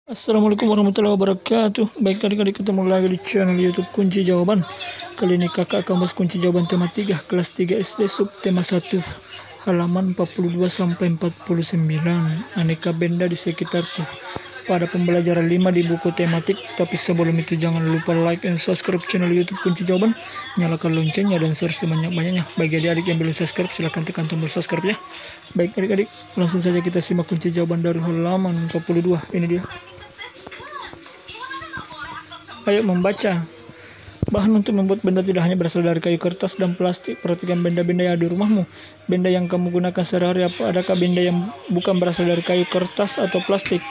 Assalamualaikum warahmatullahi wabarakatuh. Baik, adik-adik, ketemu lagi di channel YouTube Kunci Jawaban. Kali ini kakak akan bahas kunci jawaban tema 3 kelas 3 SD sub tema 1 halaman 42 sampai 49. Aneka benda di sekitarku. Pada pembelajaran 5 di buku tematik. Tapi sebelum itu jangan lupa like dan subscribe channel YouTube Kunci Jawaban. Nyalakan loncengnya dan share sebanyak-banyaknya. Bagi adik-adik yang belum subscribe, silahkan tekan tombol subscribe ya. Baik adik-adik, langsung saja kita simak kunci jawaban dari halaman 42. Ini dia. Ayo membaca. Bahan untuk membuat benda tidak hanya berasal dari kayu, kertas, dan plastik. Perhatikan benda-benda yang ada di rumahmu. Benda yang kamu gunakan sehari-hari apa? Adakah benda yang bukan berasal dari kayu, kertas, atau plastik?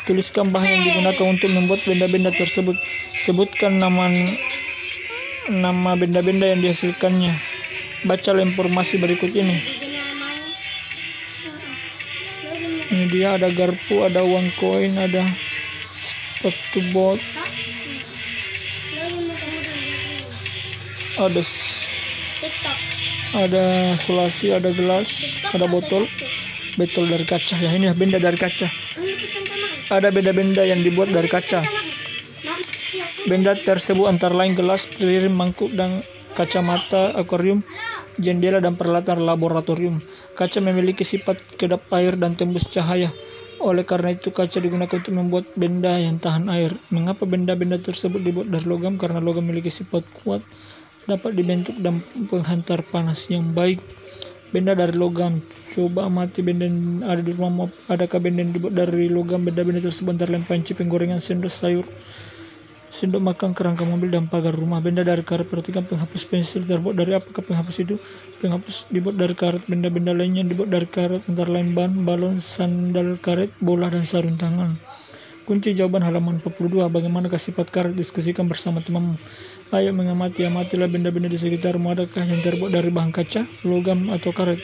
Tuliskan bahan yang digunakan untuk membuat benda-benda tersebut. Sebutkan nama benda-benda yang dihasilkannya. Baca informasi berikut ini. Ini dia, ada garpu, ada uang koin, ada sepatu bot, ada selasi, ada gelas, ada botol dari kaca ya. Ini benda dari kaca. Ada benda-benda yang dibuat dari kaca. Benda tersebut antara lain gelas, piring, mangkuk, dan kacamata, akuarium, jendela, dan peralatan laboratorium. Kaca memiliki sifat kedap air dan tembus cahaya. Oleh karena itu kaca digunakan untuk membuat benda yang tahan air. Mengapa benda-benda tersebut dibuat dari logam? Karena logam memiliki sifat kuat, dapat dibentuk, dan penghantar panas yang baik. Benda dari logam. Coba amati benda yang ada di rumah. Adakah benda yang dibuat dari logam? Benda-benda tersebut antara lain panci, penggorengan, sendok sayur, sendok makan, kerangka mobil, dan pagar rumah. Benda dari karet. Perhatikan penghapus pensil terbuat dari apakah penghapus itu? Penghapus dibuat dari karet. Benda-benda lainnya dibuat dari karet antara lain ban, balon, sandal karet, bola, dan sarung tangan. Kunci jawaban halaman 42. Bagaimanakah sifat karet? Diskusikan bersama temanmu. Ayo amatilah benda-benda di sekitarmu. Adakah yang terbuat dari bahan kaca, logam, atau karet?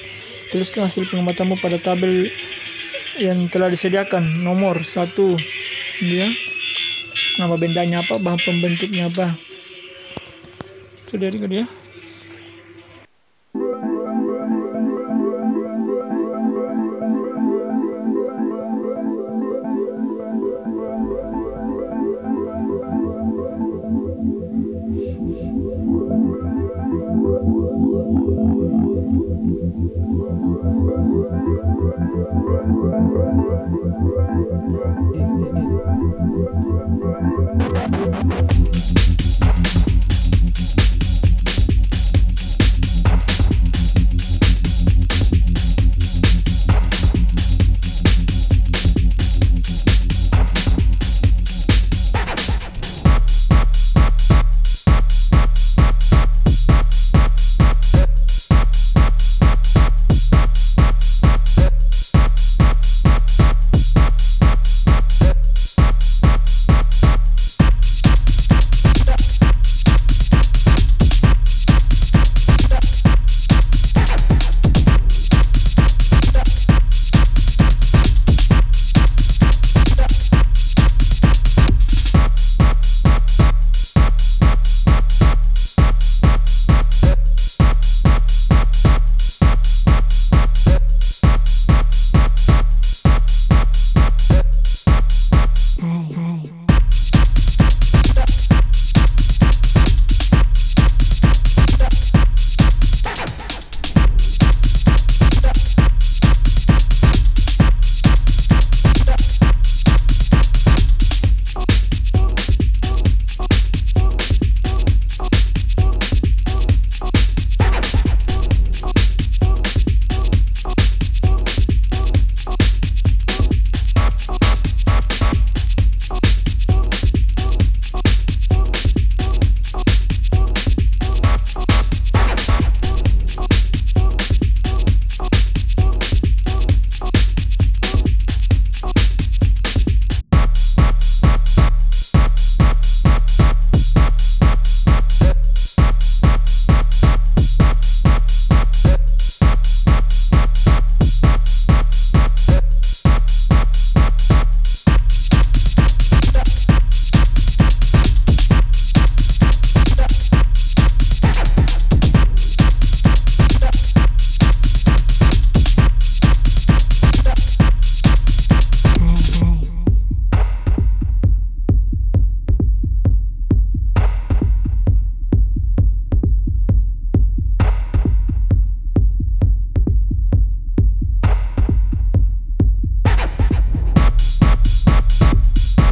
Tuliskan hasil pengamatanmu pada tabel yang telah disediakan. Nomor 1 dia, nama bendanya apa, bahan pembentuknya apa. Itu dia.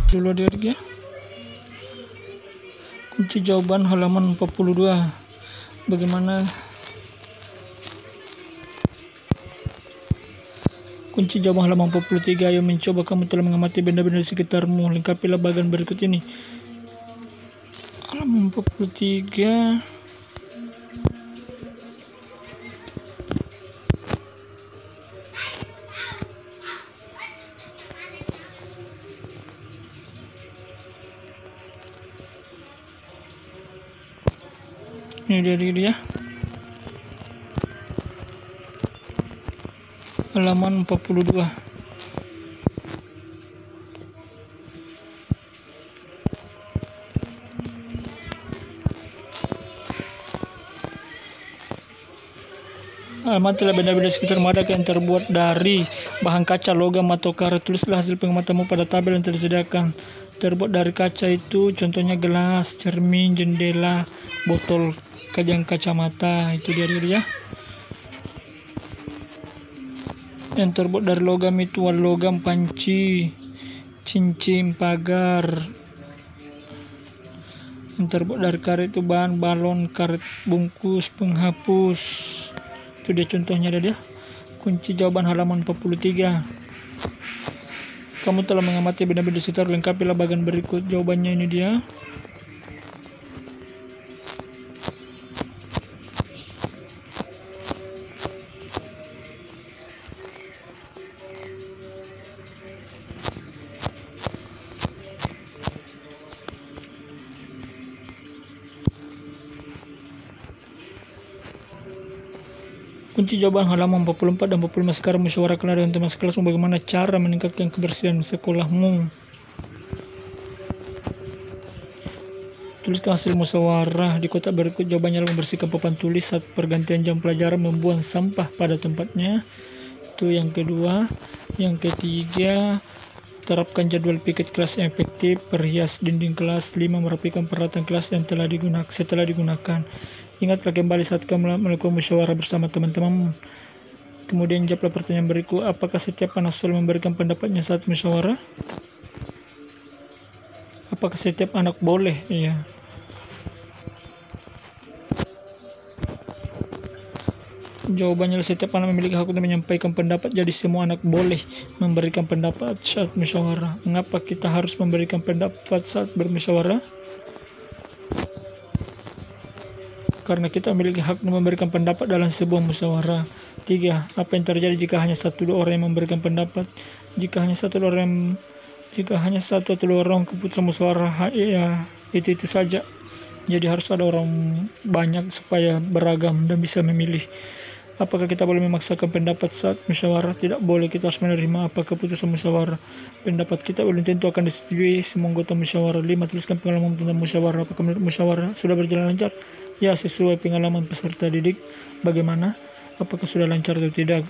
dulu adik-adik ya. Kunci jawaban halaman 42. Bagaimana kunci jawaban halaman 43? Ayo mencoba, kamu telah mengamati benda-benda di sekitarmu. Lengkapilah bagian berikut ini. Halaman 43. Ini dia. Halaman 42. Amatilah benda-benda sekitar adakah yang terbuat dari bahan kaca, logam, atau karat. Tulislah hasil pengamatanmu pada tabel yang telah disediakan. Terbuat dari kaca itu contohnya gelas, cermin, jendela, botol, kajang kacamata. Itu dia ya. Yang terbuat dari logam itu logam, panci, cincin, pagar. Yang terbuat dari karet itu bahan balon, karet bungkus, penghapus. Itu dia contohnya ada dia. Kunci jawaban halaman 43. Kamu telah mengamati benda-benda sekitar, lengkapilah bagian berikut. Jawabannya ini dia. Kunci jawaban halaman 44 dan 45. Sekarang musyawarahkanlah dengan teman sekelasmu bagaimana cara meningkatkan kebersihan sekolahmu. Tuliskan hasil musyawarah di kotak berikut. Jawabannya adalah membersihkan papan tulis saat pergantian jam pelajaran, membuang sampah pada tempatnya. Itu yang kedua. Yang ketiga, terapkan jadwal piket kelas yang efektif, perhias dinding kelas. 5. Merapikan peralatan kelas yang setelah digunakan. Ingatlah kembali saat kamu melakukan musyawarah bersama teman-teman. Kemudian jawablah pertanyaan berikut. Apakah setiap anak sekolah memberikan pendapatnya saat musyawarah? Apakah setiap anak boleh? Iya. Jawabannya setiap anak memiliki hak untuk menyampaikan pendapat. Jadi semua anak boleh memberikan pendapat saat musyawarah. Mengapa kita harus memberikan pendapat saat bermusyawarah? Karena kita memiliki hak untuk memberikan pendapat dalam sebuah musyawarah. 3. Apa yang terjadi jika hanya 1-2 orang yang memberikan pendapat? Jika hanya satu atau dua orang keputusan musyawarah, ya itu saja. Jadi harus ada orang banyak supaya beragam dan bisa memilih. Apakah kita boleh memaksakan pendapat saat musyawarah? Tidak boleh. Kita harus menerima apa keputusan musyawarah. Pendapat kita belum tentu akan disetujui semua anggota musyawarah. 5. Tuliskan pengalaman tentang musyawarah. Apakah menurut musyawarah sudah berjalan lancar? Ya, sesuai pengalaman peserta didik. Bagaimana? Apakah sudah lancar atau tidak?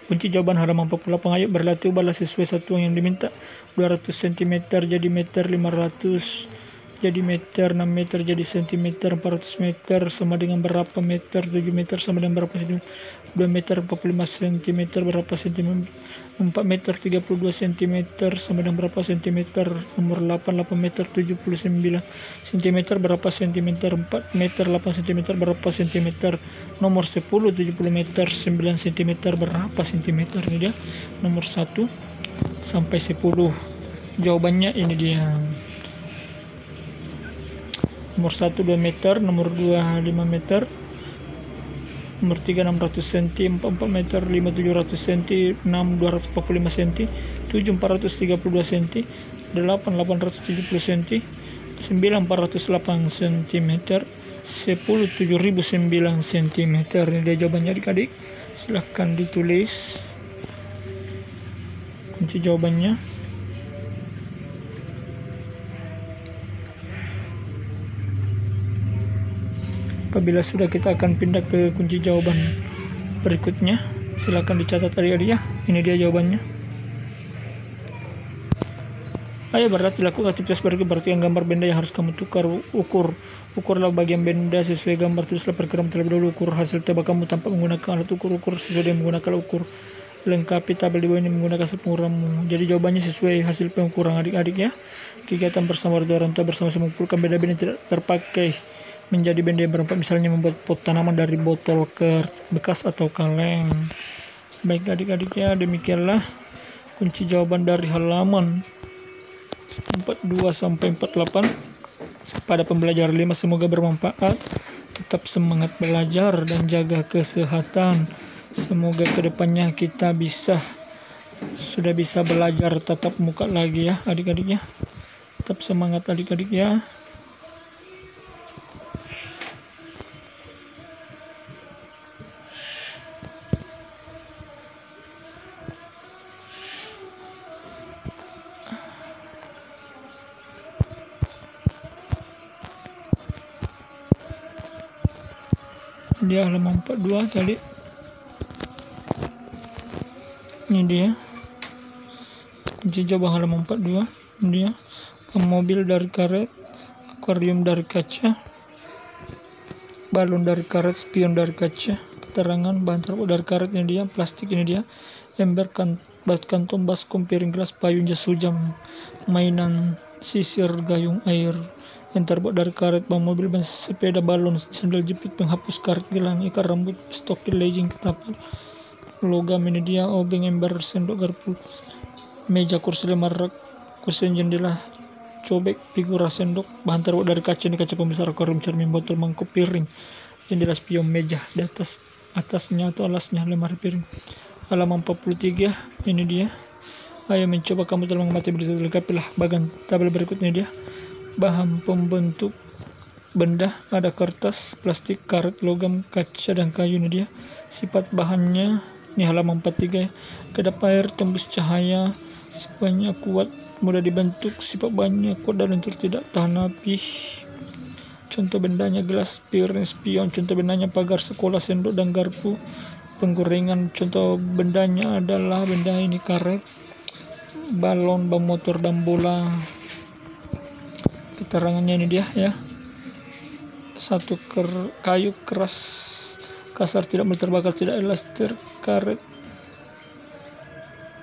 Kunci jawaban halaman 48. Ayo berlatih ubahlah sesuai satuan yang diminta. 200 cm jadi meter, 500 jadi meter, 6 meter jadi sentimeter, 400 meter sama dengan berapa meter, 7 meter sama dengan berapa sentimeter, 2 meter 45 cm berapa sentimeter, 4 meter 32 cm sama dengan berapa sentimeter, nomor 8 meter 79 cm berapa sentimeter, 4 meter 8 cm berapa sentimeter, nomor 10 70 meter 9 cm berapa sentimeter. Ini dia nomor 1 sampai 10. Jawabannya ini dia. Nomor 1 2 meter, nomor 2 5 meter, nomor 3 600 cm, 4 meter 5 700 cm, 6 245 cm, 7 432 cm, 8 870 cm, 9 408 cm, 10 7009 cm. Ini dia jawabannya adik-adik. Silahkan ditulis kunci jawabannya. Apabila sudah, kita akan pindah ke kunci jawaban berikutnya. Silakan dicatat adik-adik ya. Ini dia jawabannya. Ayo berlatih lakukan aktivitas berikut. Perhatikan gambar benda yang harus kamu tukar. Ukurlah bagian benda sesuai gambar. Tulislah perkiraan terlebih dahulu. Ukur hasil tebak kamu tanpa menggunakan alat ukur sesuai dengan menggunakan ukur. Lengkapi tabel di bawah ini menggunakan hasil pengukuranmu. Jadi jawabannya sesuai hasil pengukuran adik-adik ya. Kegiatan bersama orang tua bersama-sama mengumpulkan benda-benda yang tidak terpakai menjadi benda yang bermanfaat, misalnya membuat pot tanaman dari botol bekas atau kaleng. Baik adik-adik ya, demikianlah kunci jawaban dari halaman 42 sampai 48 pada pembelajaran 5. Semoga bermanfaat. Tetap semangat belajar dan jaga kesehatan. Semoga kedepannya kita sudah bisa belajar tatap muka lagi ya adik-adik ya. Tetap semangat adik-adik ya. Dia halaman 42 tadi. Ini dia kunci jawaban halaman 42. Ini dia mobil dari karet, akuarium dari kaca, balon dari karet, spion dari kaca, keterangan bahan terbuat dari karet. Ini dia plastik. Ini dia ember, bas kantong, baskom, piring, gelas, payung, jas hujan, mainan, sisir, gayung air yang terbuat dari karet, ban mobil, ban sepeda, balon, sandal jepit, penghapus karet, gelang, ikat rambut, stokil, legging, ketapel, logam. Ini dia obeng, ember, sendok, garpu, meja, kursi, lemari rak, kursi, jendela, cobek, figura, sendok, bahan terbuat dari kaca. Ini kaca pembesar, akuarium, cermin, botol, mangkok, piring, jendela, spion, meja, di atasnya atau alasnya lemari piring. Halaman 43 ini dia. Ayo mencoba kamu telah mengamati bisa lengkapilah bagian tabel berikutnya. Dia bahan pembentuk benda, ada kertas, plastik, karet, logam, kaca, dan kayu. Ini dia sifat bahannya. Ini halaman 43. Kedap air, tembus cahaya, sifatnya kuat, mudah dibentuk, sifat bahannya kuat dan lentur, tidak tahan api. Contoh bendanya gelas, piring, spion. Contoh bendanya pagar sekolah, sendok, dan garpu. Penggorengan. Contoh bendanya adalah benda ini karet, balon, ban motor, dan bola. Keterangannya ini dia ya. Satu, kayu keras kasar, tidak mudah terbakar, tidak elastis, karet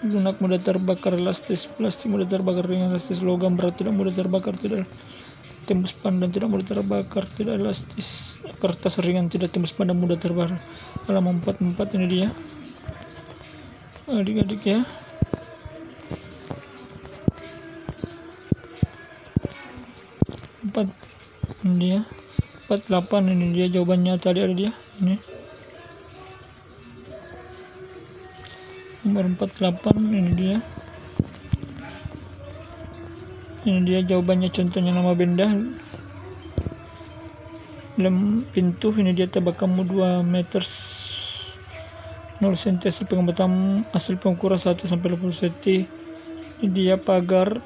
lunak, mudah terbakar, elastis, plastik, mudah terbakar, ringan, elastis, logam berat, tidak mudah terbakar, tidak tembus pandan, tidak mudah terbakar, tidak elastis, kertas ringan, tidak tembus pandan, mudah terbakar. Halaman 44 ini dia adik-adik ya. Ini dia 48. Ini dia jawabannya tadi, ada dia ini nomor 48. Ini dia jawabannya. Contohnya nama benda, pintu. Ini dia tebak kamu 2 meter 0 cm, hasil pengamatan hasil pengukuran 1 sampai 20 cm. Ini dia pagar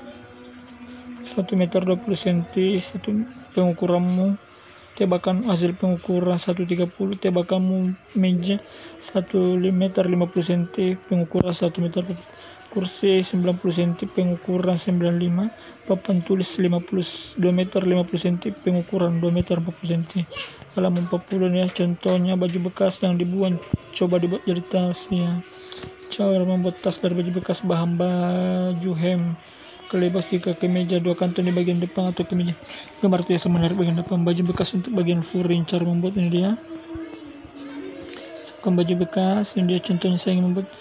1 meter 20 cm, satu pengukuranmu. Tebakan hasil pengukuran 130. Tebakanmu meja 1 meter 50 cm, pengukuran 1 meter. Kursi 90 cm, pengukuran 95. Papan tulis 2 meter 50 cm, pengukuran 2 meter 40 cm. Halaman 40 ya. Contohnya baju bekas yang dibuang, coba dibuat jadi tas ya. Cara membuat tas dari baju bekas, bahan baju hem, kelebas jika kemeja, 2 kantong di bagian depan atau kemeja, gambar hiasan menarik bagian depan, baju bekas untuk bagian furing. Cara membuat ini dia. Siapkan baju bekas. Ini dia contohnya saya ingin membuat.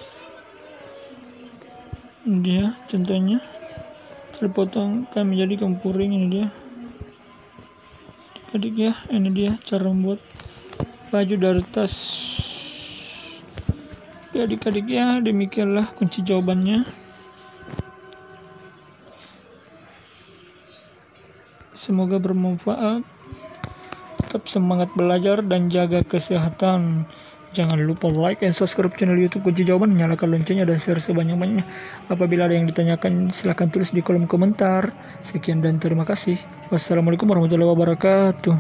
Ini dia contohnya. Terpotong kami jadikan furing. Ini dia adik ya. Ini dia cara membuat baju dari tas. Ya adik-adik ya, demikianlah kunci jawabannya. Semoga bermanfaat. Tetap semangat belajar dan jaga kesehatan. Jangan lupa like and subscribe channel YouTube Kunci Jawaban, nyalakan loncengnya dan share sebanyak-banyaknya. Apabila ada yang ditanyakan, silahkan tulis di kolom komentar. Sekian dan terima kasih. Wassalamualaikum warahmatullahi wabarakatuh.